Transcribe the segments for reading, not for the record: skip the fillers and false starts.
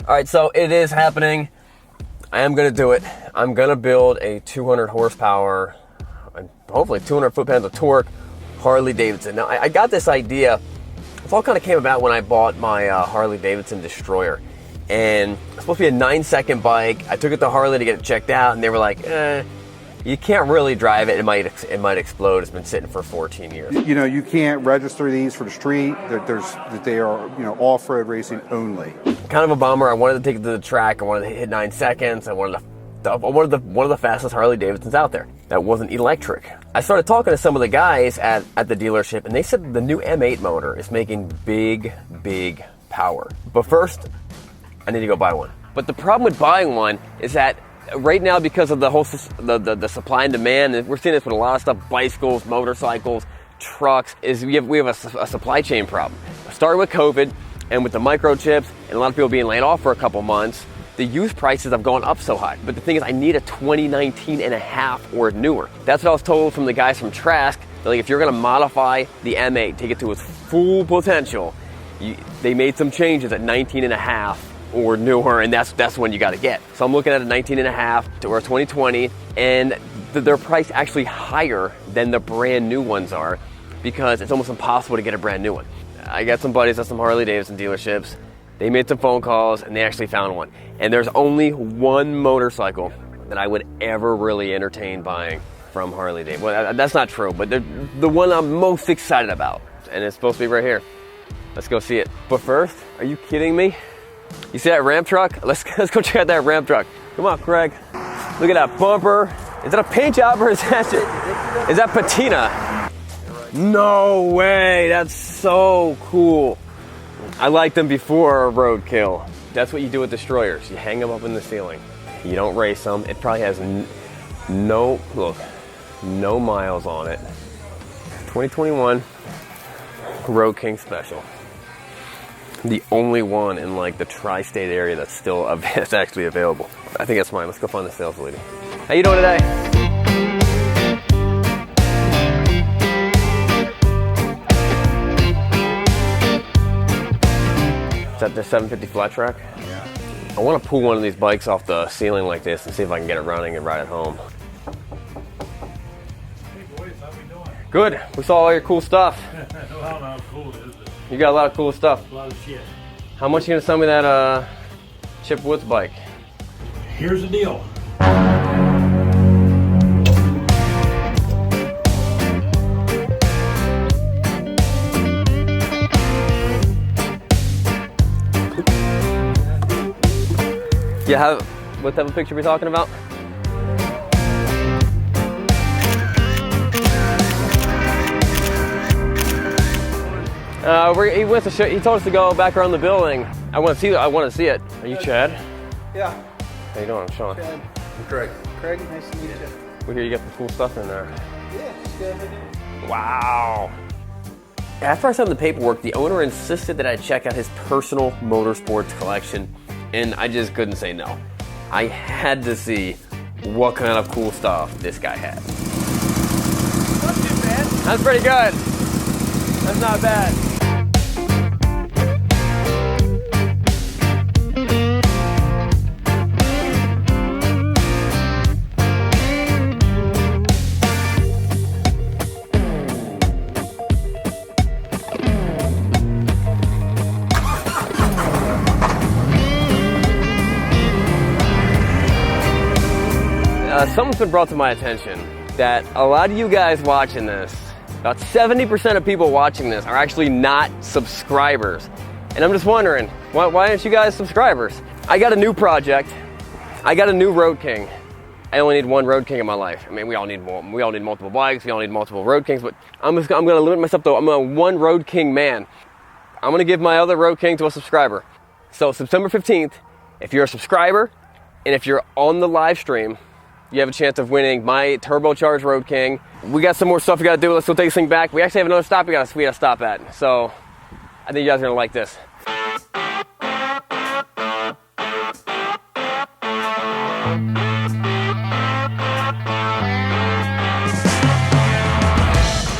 All right, so it is happening. I am gonna do it. I'm gonna build a 200 horsepower, and hopefully 200 foot-pounds of torque Harley Davidson. Now, I got this idea. It all kind of came about when I bought my Harley Davidson Destroyer. And it's supposed to be a 9-second bike. I took it to Harley to get it checked out, and they were like, you can't really drive it. It might explode. It's been sitting for 14 years. You know, you can't register these for the street. They are, you know, off-road racing only. Kind of a bummer. I wanted to take it to the track. I wanted to hit 9 seconds. I wanted one of the fastest Harley Davidsons out there that wasn't electric. I started talking to some of the guys at the dealership, and they said the new M8 motor is making big power. But first, I need to go buy one. But the problem with buying one is that right now, because of the whole the supply and demand, and we're seeing this with a lot of stuff, bicycles, motorcycles, trucks, is we have a supply chain problem. It started with COVID and with the microchips and a lot of people being laid off for a couple months, the used prices have gone up so high. But the thing is, I need a 2019 and a half or newer. That's what I was told from the guys from Trask. They're like, if you're gonna modify the M8, take it to its full potential, they made some changes at 19 and a half or newer, and that's when you got to get. So I'm looking at a 19 and a half or a 2020, and they're priced actually higher than the brand new ones are, because it's almost impossible to get a brand new one. I got some buddies at some Harley Davidson dealerships. They made some phone calls and they actually found one. And there's only one motorcycle that I would ever really entertain buying from Harley Davidson. Well, that's not true, but they're the one I'm most excited about, and it's supposed to be right here. Let's go see it. But first, are you kidding me? You see that ramp truck? Let's go check out that ramp truck. Come on, Craig. Look at that bumper. Is that a paint job or is that patina? No way, that's so cool. I liked them before roadkill. That's what you do with Destroyers. You hang them up in the ceiling. You don't race them. It probably has no miles on it. 2021 Road King Special. The only one in like the tri-state area that's still that's actually available. I think that's mine. Let's go find the sales lady. How you doing today? Is that the 750 flat track? Yeah. I want to pull one of these bikes off the ceiling like this and see if I can get it running and ride it home. Hey boys, how we doing? Good. We saw all your cool stuff. I don't know how cool it is. You got a lot of cool stuff. A lot of shit. How much you gonna sell me that Chip Woods bike? Here's the deal. Yeah, what type of picture are we talking about? He wants to show. He told us to go back around the building. I want to see it. Are you Chad? Yeah. How you doing? I'm Sean. Chad. I'm Craig. Craig, nice to meet you. We hear you got some cool stuff in there. Yeah, just go ahead and Wow. After I signed the paperwork, the owner insisted that I check out his personal motorsports collection, and I just couldn't say no. I had to see what kind of cool stuff this guy had. Not too bad. That's pretty good. That's not bad. Something's been brought to my attention that a lot of you guys watching this, about 70% of people watching this are actually not subscribers. And I'm just wondering, why aren't you guys subscribers? I got a new project. I got a new Road King. I only need one Road King in my life. I mean, we all need more. We all need multiple bikes. We all need multiple Road Kings. But I'm going to limit myself to I'm a one Road King man. I'm going to give my other Road King to a subscriber. So September 15th, if you're a subscriber and if you're on the live stream, you have a chance of winning my turbocharged Road King. We got some more stuff we got to do. Let's go take this thing back. We actually have another stop we got to stop at. So I think you guys are going to like this.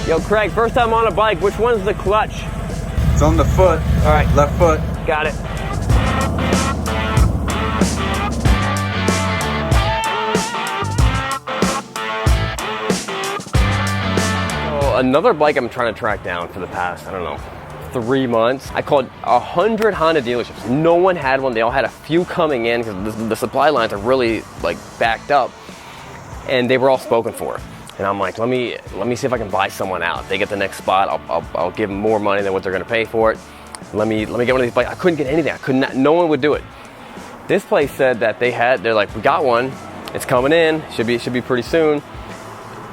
Yo, Craig, first time on a bike, which one's the clutch? It's on the foot. All right. Left foot. Got it. another bike I'm trying to track down for the past, I don't know, 3 months. I called 100 Honda dealerships. No one had one. They all had a few coming in because the supply lines are really like backed up, and they were all spoken for. And I'm like, let me see if I can buy someone out. If they get the next spot, I'll give them more money than what they're going to pay for it. Let me get one of these bikes. I couldn't get anything. I could not. No one would do it. This place said that they're like, we got one. It's coming in. Should be pretty soon.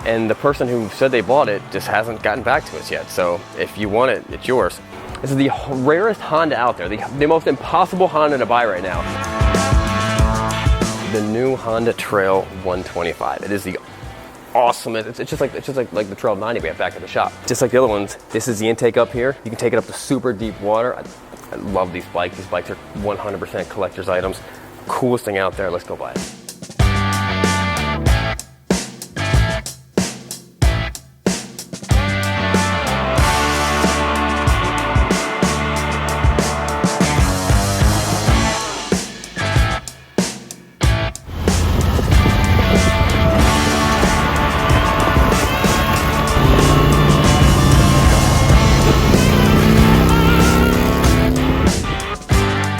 And the person who said they bought it just hasn't gotten back to us yet. So if you want it, it's yours. This is the rarest Honda out there. The most impossible Honda to buy right now. The new Honda Trail 125. It is the awesomest. It's just like the Trail 90 we have back at the shop. Just like the other ones, this is the intake up here. You can take it up to super deep water. I love these bikes. These bikes are 100% collector's items. Coolest thing out there. Let's go buy it.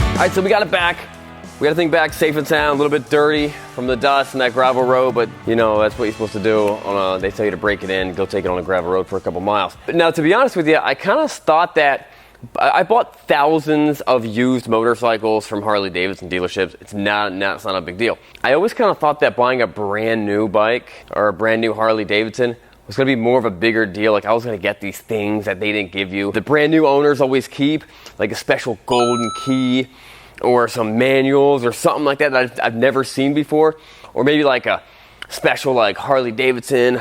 All right, so we got it back. We got the thing back safe and sound, a little bit dirty from the dust and that gravel road, but you know, that's what you're supposed to do. They tell you to break it in, go take it on a gravel road for a couple miles. But now, to be honest with you, I kind of thought that I bought thousands of used motorcycles from Harley Davidson dealerships. It's not a big deal. I always kind of thought that buying a brand new bike or a brand new Harley Davidson was going to be more of a bigger deal. Like I was going to get these things that they didn't give you. The brand new owners always keep, like a special golden key or some manuals or something like that I've never seen before. Or maybe like a special like Harley Davidson,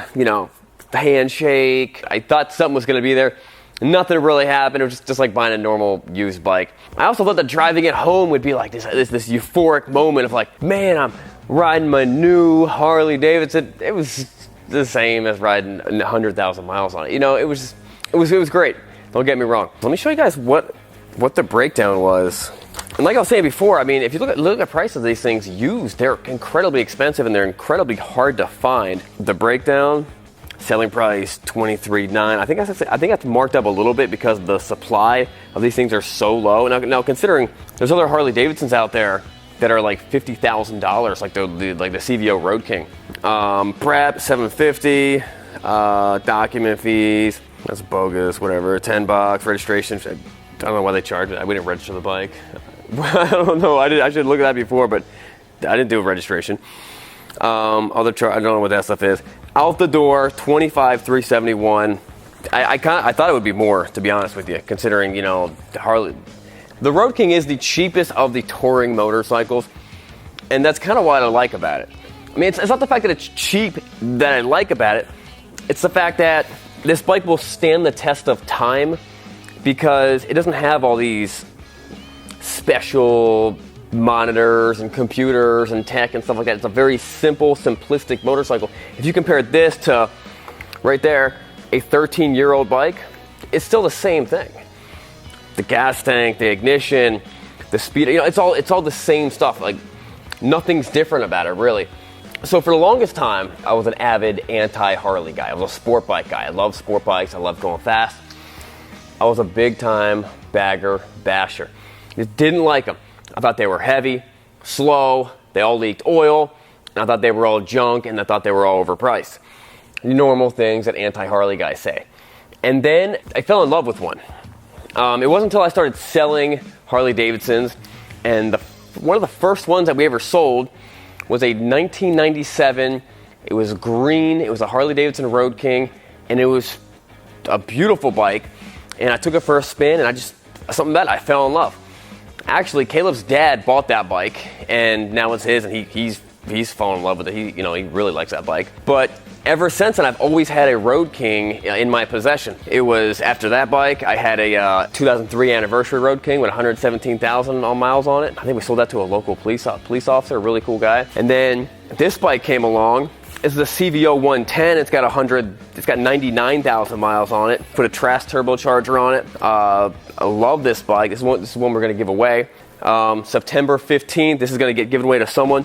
handshake. I thought something was going to be there. Nothing really happened. It was just like buying a normal used bike. I also thought that driving it home would be like this euphoric moment of like, man, I'm riding my new Harley Davidson. It was the same as riding 100,000 miles on it. It was great. Don't get me wrong. Let me show you guys what the breakdown was. And like I was saying before, I mean, if you look at the price of these things used, they're incredibly expensive and they're incredibly hard to find. The breakdown, selling price $23,900. I think that's marked up a little bit because the supply of these things are so low. Now considering there's other Harley Davidsons out there that are like $50,000, like the CVO Road King. Prep $750, document fees, that's bogus, whatever, $10, registration. I don't know why they charge it. We didn't register the bike. I don't know. I should look at that before, but I didn't do a registration. I don't know what that stuff is. Out the door, $25,371. I thought it would be more, to be honest with you, considering the Harley. The Road King is the cheapest of the touring motorcycles, and that's kind of what I like about it. I mean, it's not the fact that it's cheap that I like about it. It's the fact that this bike will stand the test of time because it doesn't have all these special monitors and computers and tech and stuff like that. It's a very simple, simplistic motorcycle. If you compare this to, right there, a 13-year-old bike, it's still the same thing. The gas tank, the ignition, the speed, it's all the same stuff. Like, nothing's different about it, really. So for the longest time, I was an avid anti-Harley guy. I was a sport bike guy. I love sport bikes. I love going fast. I was a big-time bagger basher. Just didn't like them. I thought they were heavy, slow, they all leaked oil, and I thought they were all junk, and I thought they were all overpriced. Normal things that anti-Harley guys say. And then I fell in love with one. It wasn't until I started selling Harley Davidsons, and one of the first ones that we ever sold was a 1997. It was green. It was a Harley Davidson Road King, and it was a beautiful bike. And I took it for a spin, and I fell in love. Actually, Caleb's dad bought that bike, and now it's his, and he's fallen in love with it. He really likes that bike. But ever since then, I've always had a Road King in my possession. It was after that bike, I had a 2003 anniversary Road King with 117,000 miles on it. I think we sold that to a local police officer, a really cool guy. And then this bike came along. This is a CVO 110. It's got 99,000 miles on it. Put a Trask turbocharger on it. I love this bike. This is one we're going to give away. September 15th, this is going to get given away to someone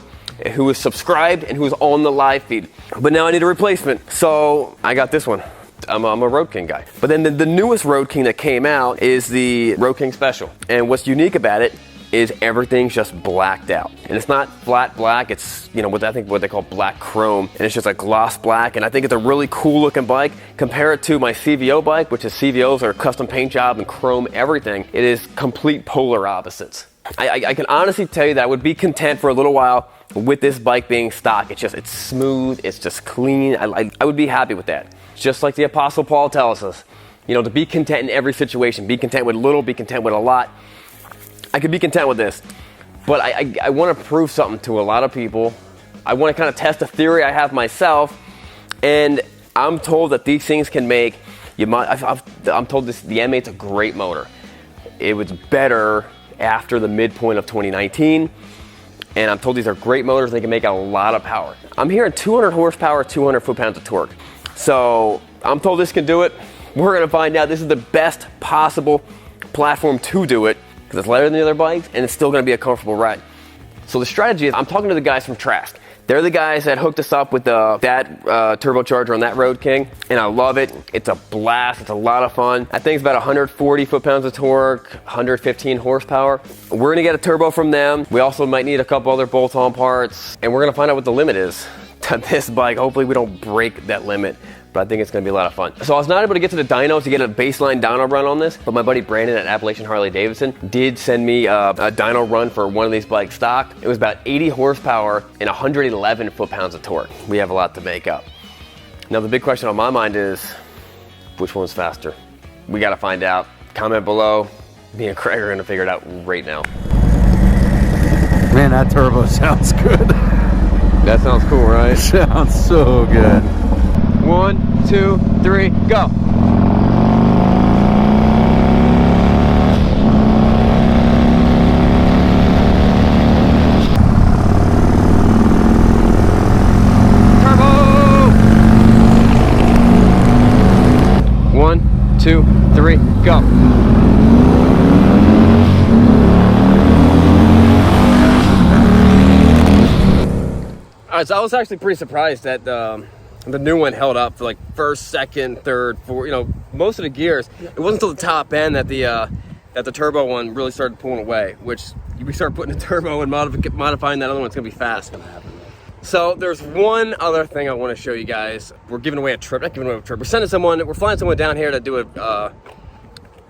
who is subscribed and who is on the live feed. But now I need a replacement. So I got this one. I'm a Road King guy. But then the newest Road King that came out is the Road King Special. And what's unique about it is everything's just blacked out. And it's not flat black, it's, you know, what they call black chrome. And it's just a gloss black. And I think it's a really cool looking bike. Compare it to my CVO bike, which is CVOs are custom paint job and chrome everything. It is complete polar opposites. I can honestly tell you that I would be content for a little while with this bike being stock. It's smooth, it's just clean. I would be happy with that. Just like the Apostle Paul tells us, you know, to be content in every situation. Be content with little, be content with a lot. I could be content with this, but I want to prove something to a lot of people. I want to kind of test a theory I have myself, and I'm told that these things can make, I'm told the M8's a great motor. It was better after the midpoint of 2019, and I'm told these are great motors. They can make a lot of power. I'm hearing 200 horsepower, 200 foot-pounds of torque. So I'm told this can do it. We're going to find out. This is the best possible platform to do it, because it's lighter than the other bikes, and it's still going to be a comfortable ride. So the strategy is, I'm talking to the guys from Trask. They're the guys that hooked us up with that turbocharger on that Road King, and I love it. It's a blast. It's a lot of fun. I think it's about 140 foot-pounds of torque, 115 horsepower. We're going to get a turbo from them. We also might need a couple other bolt-on parts, and we're going to find out what the limit is to this bike. Hopefully we don't break that limit, but I think it's going to be a lot of fun. So I was not able to get to the dyno to get a baseline dyno run on this, but my buddy Brandon at Appalachian Harley Davidson did send me a dyno run for one of these bikes stock. It was about 80 horsepower and 111 foot-pounds of torque. We have a lot to make up. Now the big question on my mind is, which one's faster? We got to find out. Comment below. Me and Craig are going to figure it out right now. Man, that turbo sounds good. That sounds cool, right? Sounds so good. 1, 2, 3, go. Turbo! 1, 2, 3, go. All right, so I was actually pretty surprised that the new one held up for like first, second, third, fourth, you know, most of the gears. It wasn't until the top end that the turbo one really started pulling away, which we start putting a turbo and modifying that other one, it's gonna be fast. So there's one other thing I want to show you guys. We're giving away a trip, not giving away a trip. We're flying someone down here to do an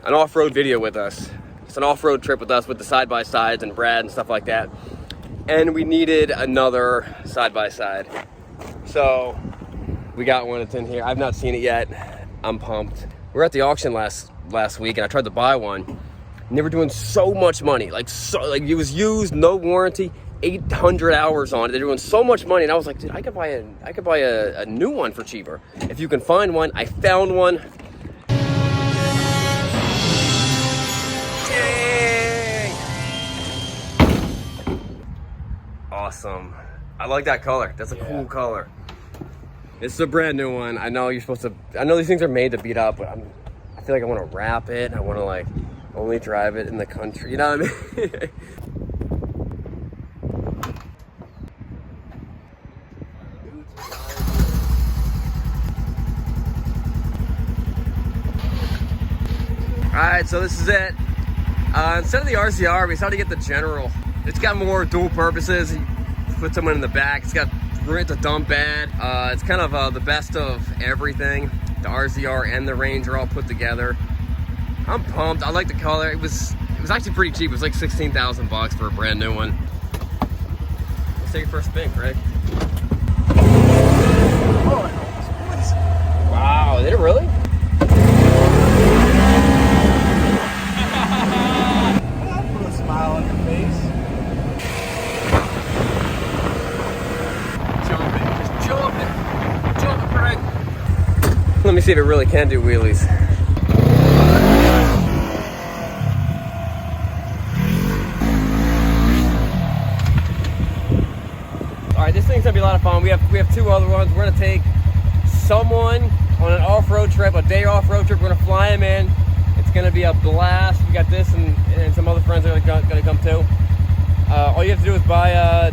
off-road video with us. It's an off-road trip with us with the side-by-sides and Brad and stuff like that. And we needed another side-by-side. So we got one that's in here. I've not seen it yet. I'm pumped. We were at the auction last week and I tried to buy one. And they were doing so much money. Like it was used, no warranty, 800 hours on it. They're doing so much money. And I was like, dude, I could buy a new one for cheaper. If you can find one. I found one. Dang! Awesome. I like that color. That's a cool color. This is a brand new one. I know you're supposed to, I know these things are made to beat up, but I feel like I want to wrap it. I want to like only drive it in the country. You know what I mean? Alright, so this is it. Instead of the RCR, we decided to get the General. It's got more dual purposes. You put someone in the back. It's got room to dump bed. It's kind of the best of everything. The RZR and the Range are all put together. I'm pumped. I like the color. It was actually pretty cheap. It was like 16,000 bucks for a brand new one. Let's take it for a spin, Craig. Wow, did it really? Put a smile on your face. Jump it. Just jump it. Jump it, Craig. Let me see if it really can do wheelies. All right, this thing's gonna be a lot of fun. We have two other ones. We're gonna take someone on an off-road trip, a day off-road trip. We're gonna fly them in. It's gonna be a blast. We got this and some other friends that are gonna come too. All you have to do is buy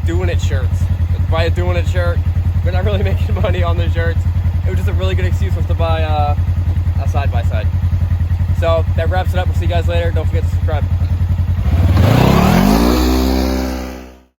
Doing It shirts. Buy a Doing It shirt. We're not really making money on the shirts. it was just a really good excuse for us to buy a side-by-side. So that wraps it up. We'll see you guys later. Don't forget to subscribe.